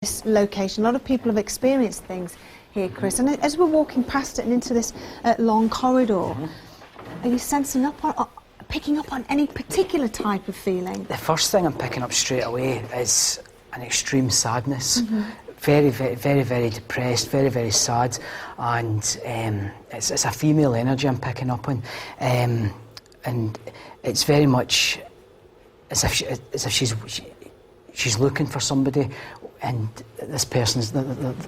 this location. A lot of people have experienced things here, Chris. And as we're walking past it and into this long corridor, are you sensing picking up on any particular type of feeling? The first thing I'm picking up straight away is an extreme sadness. Very, very, very, very depressed, very, very sad, and it's a female energy I'm picking up on, and it's very much as if she's looking for somebody, and this person's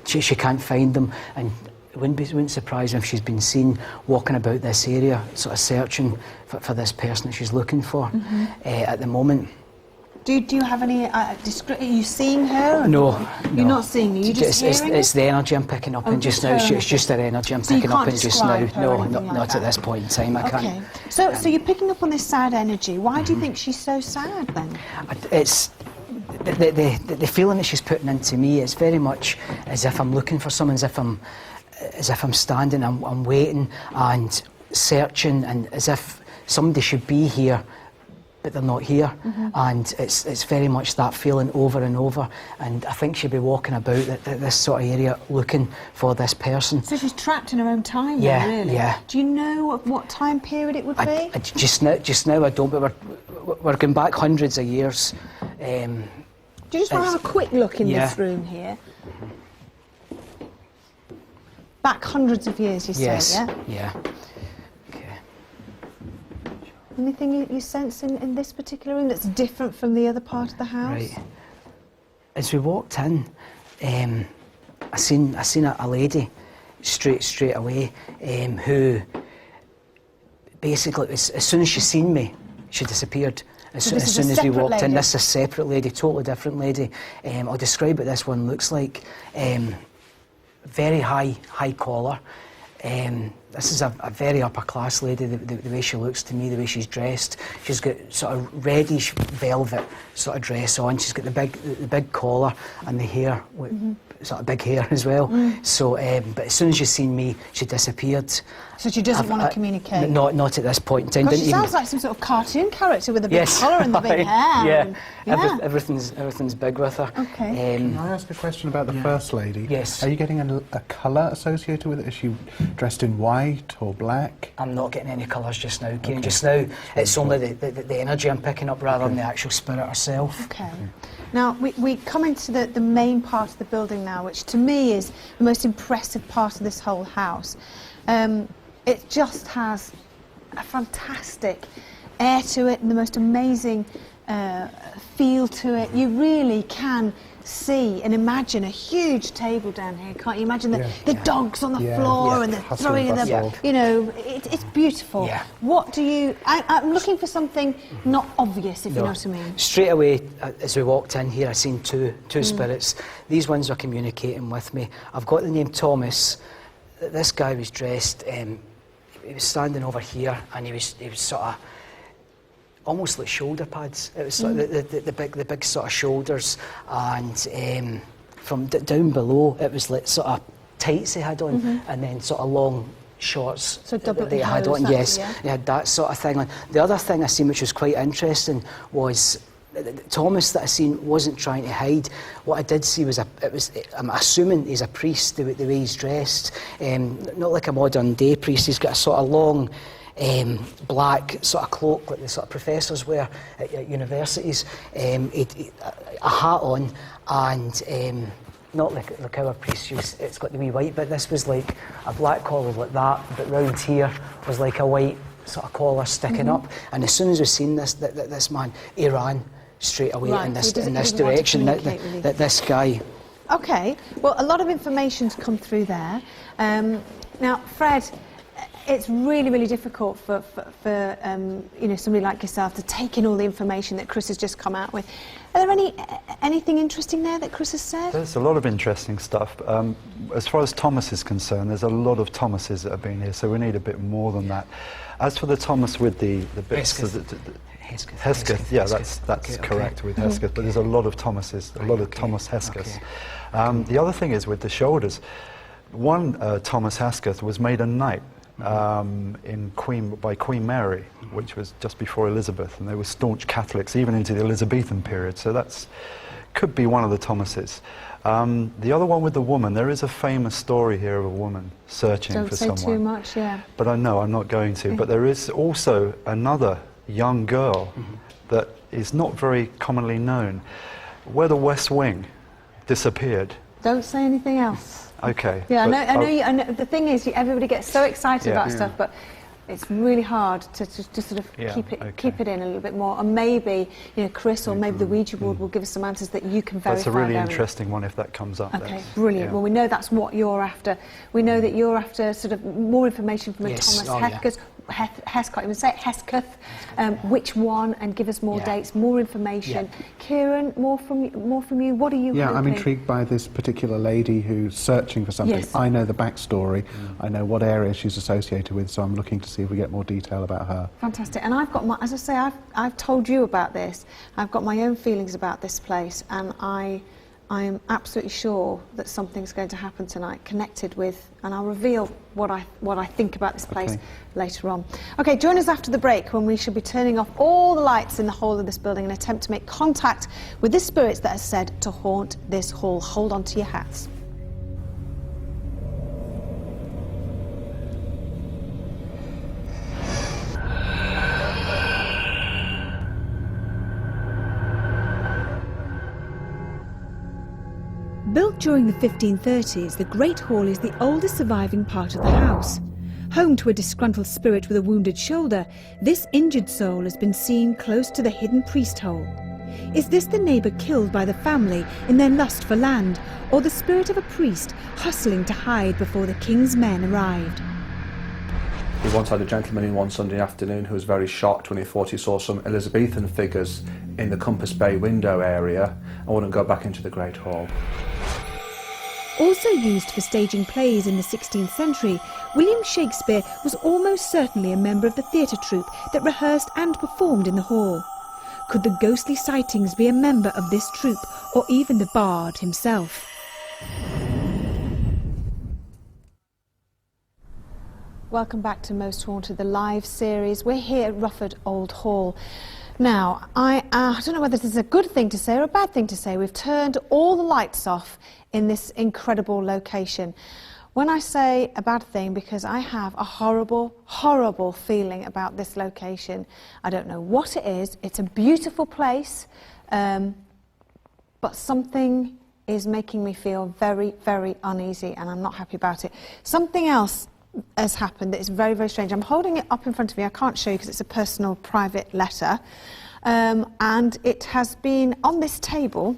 she can't find them, and it wouldn't surprise me if she's been seen walking about this area, sort of searching for this person that she's looking for at the moment. Do you have any? Are you seeing her? No, you're not seeing her. You just hearing it's the energy I'm picking up on just now. It's just her energy I'm picking up on just now. No, not at this point in time. I can't. So you're picking up on this sad energy. Why do you think she's so sad then? It's the feeling that she's putting into me. It's very much as if I'm looking for someone, as if I'm standing, I'm waiting and searching, and as if somebody should be here, but they're not here, and it's very much that feeling over and over, and I think she'll be walking about this sort of area looking for this person. So she's trapped in her own time, really? Yeah. Do you know what time period it would be? Just now I don't, but we're going back hundreds of years. Do you just want to have a quick look in this room here? Back hundreds of years, you say, yeah? Anything you sense in this particular room that's different from the other part of the house? Right. As we walked in, I seen a lady straight away who basically, as soon as she seen me, she disappeared. As soon as we walked in, this is a separate lady, totally different lady. I'll describe what this one looks like. Very high collar. This is a very upper class lady, the way she looks to me, the way she's dressed. She's got sort of reddish velvet sort of dress on. She's got the big collar and the hair, sort of big hair as well. So, but as soon as she seen me, she disappeared. So she doesn't want to communicate? Not at this point in time. She sounds like some sort of cartoon character with a big collar and the big hair. Everything's big with her. Okay. Can I ask a question about the first lady? Yes. Are you getting a colour associated with it? Is she dressed in white or black? I'm not getting any colours just now, Kieran. Just now, it's only the energy I'm picking up rather than the actual spirit herself. Okay. Now, we come into the main part of the building now, which to me is the most impressive part of this whole house. It just has a fantastic air to it and the most amazing feel to it. You really can see and imagine a huge table down here, can't you? Imagine the dogs on the floor and the throwing of the, you know, it's beautiful. Yeah. What do you, I'm looking for something not obvious, if you know what I mean. Straight away, as we walked in here, I seen two spirits. These ones were communicating with me. I've got the name Thomas. This guy was dressed, he was standing over here, and he was sort of almost like shoulder pads. It was sort of the big sort of shoulders, and from down below it was like sort of tights he had on, and then sort of long shorts that he had on. Yes, he had that sort of thing on. The other thing I seen, which was quite interesting, was Thomas that I seen wasn't trying to hide. What I did see was I'm assuming he's a priest, the way he's dressed, not like a modern day priest. He's got a sort of long black sort of cloak like the sort of professors wear at universities, a hat on, and not like our priest use, it's got the wee white, but this was like a black collar like that, but round here was like a white sort of collar sticking up, and as soon as we seen this man, he ran straight away in this direction, that this guy. Okay, well, a lot of information's come through there. Now, Fred, it's really difficult for you know, somebody like yourself to take in all the information that Chris has just come out with. Are there anything interesting there that Chris has said? There's a lot of interesting stuff. As far as Thomas is concerned, there's a lot of Thomases that have been here, so we need a bit more than that. As for the Thomas with the bits, Hesketh, yeah, that's correct with Hesketh, but there's a lot of Thomases, a lot of Thomas Heskeths. The other thing is with the shoulders. One Thomas Hesketh was made a knight by Queen Mary, which was just before Elizabeth, and they were staunch Catholics even into the Elizabethan period, so that's could be one of the Thomases. The other one with the woman, there is a famous story here of a woman searching Don't for say someone. too much, yeah. But I know I'm not going to. But there is also another young girl that is not very commonly known, where the West Wing disappeared. Don't say anything else. Okay. Yeah, I know. The thing is, everybody gets so excited about Yeah. stuff, but it's really hard to sort of keep it in a little bit more. And maybe, you know, Chris or maybe the Ouija board will give us some answers that you can verify. That's a really Darren. interesting one if that comes up. Okay, brilliant. Well, we know that's what you're after. We know that you're after sort of more information from a Thomas Hesketh. Hesketh, can't even say it, Hesketh. Which one? And give us more dates, more information. Kieran, more from you. What are you? Yeah, hoping? I'm intrigued by this particular lady who's searching for something. Yes. I know the backstory. I know what area she's associated with, so I'm looking to see if we get more detail about her. Fantastic. And I've got my, as I say, I've told you about this. I've got my own feelings about this place, and I am absolutely sure that something's going to happen tonight, connected with, and I'll reveal what I think about this place later on. Okay, join us after the break when we shall be turning off all the lights in the whole of this building in an attempt to make contact with the spirits that are said to haunt this hall. Hold on to your hats. Built during the 1530s, the Great Hall is the oldest surviving part of the house. Home to a disgruntled spirit with a wounded shoulder, this injured soul has been seen close to the hidden priest hole. Is this the neighbour killed by the family in their lust for land, or the spirit of a priest hustling to hide before the king's men arrived? We once had a gentleman in one Sunday afternoon who was very shocked when he thought he saw some Elizabethan figures in the Compass Bay window area and wouldn't go back into the Great Hall. Also used for staging plays in the 16th century, William Shakespeare was almost certainly a member of the theatre troupe that rehearsed and performed in the hall. Could the ghostly sightings be a member of this troupe, or even the bard himself? Welcome back to Most Haunted, the live series. We're here at Rufford Old Hall. Now, I don't know whether this is a good thing to say or a bad thing to say. We've turned all the lights off in this incredible location. When I say a bad thing, because I have a horrible, horrible feeling about this location. I don't know what it is. It's a beautiful place, but something is making me feel very, very uneasy, and I'm not happy about it. Something else has happened that is very, very strange. I'm holding it up in front of me. I can't show you because it's a personal, private letter. And it has been on this table,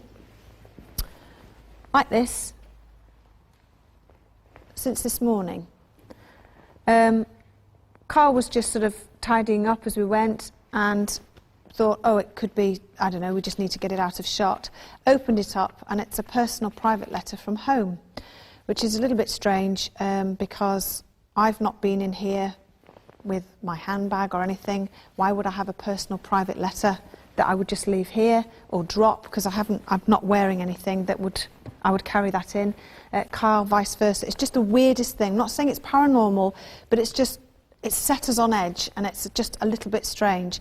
like this, since this morning. Carl was just sort of tidying up as we went and thought, oh, it could be, I don't know, we just need to get it out of shot. Opened it up, and it's a personal, private letter from home, which is a little bit strange because I've not been in here with my handbag or anything. Why would I have a personal private letter that I would just leave here or drop because I'm not wearing anything that I would carry that in. Carl, vice versa. It's just the weirdest thing. I'm not saying it's paranormal, but it's set us on edge, and it's just a little bit strange.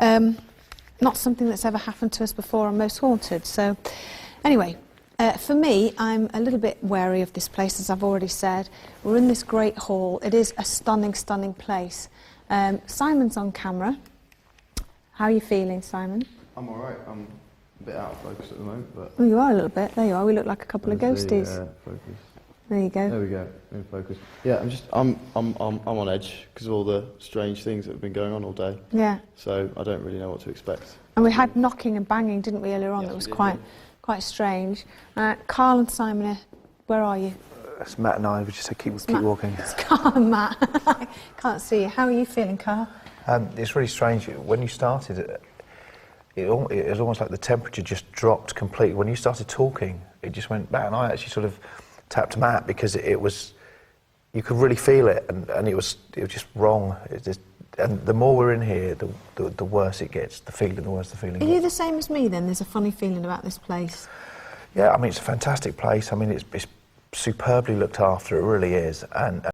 Not something that's ever happened to us before on Most Haunted. So anyway, for me, I'm a little bit wary of this place, as I've already said. We're in this great hall. It is a stunning, stunning place. Simon's on camera. How are you feeling, Simon? I'm all right. I'm a bit out of focus at the moment, but... Oh, you are a little bit. There you are. We look like a couple of ghosties. Focus. There you go. There we go. In focus. Yeah, I'm on edge because of all the strange things that have been going on all day. Yeah. So I don't really know what to expect. And we had knocking and banging, didn't we, earlier on? Yes, That was we did, quite strange. Carl and Simon, where are you? It's Matt and I. We just keep walking. It's Carl and Matt. I can't see you. How are you feeling, Carl? It's really strange. When you started, it was almost like the temperature just dropped completely. When you started talking, it just went back, and I actually sort of tapped Matt because it was, you could really feel it, and it was just wrong. And the more we're in here, the worse it gets. The worse the feeling. Are you the same as me then? There's a funny feeling about this place. Yeah, I mean it's a fantastic place. I mean it's superbly looked after. It really is, and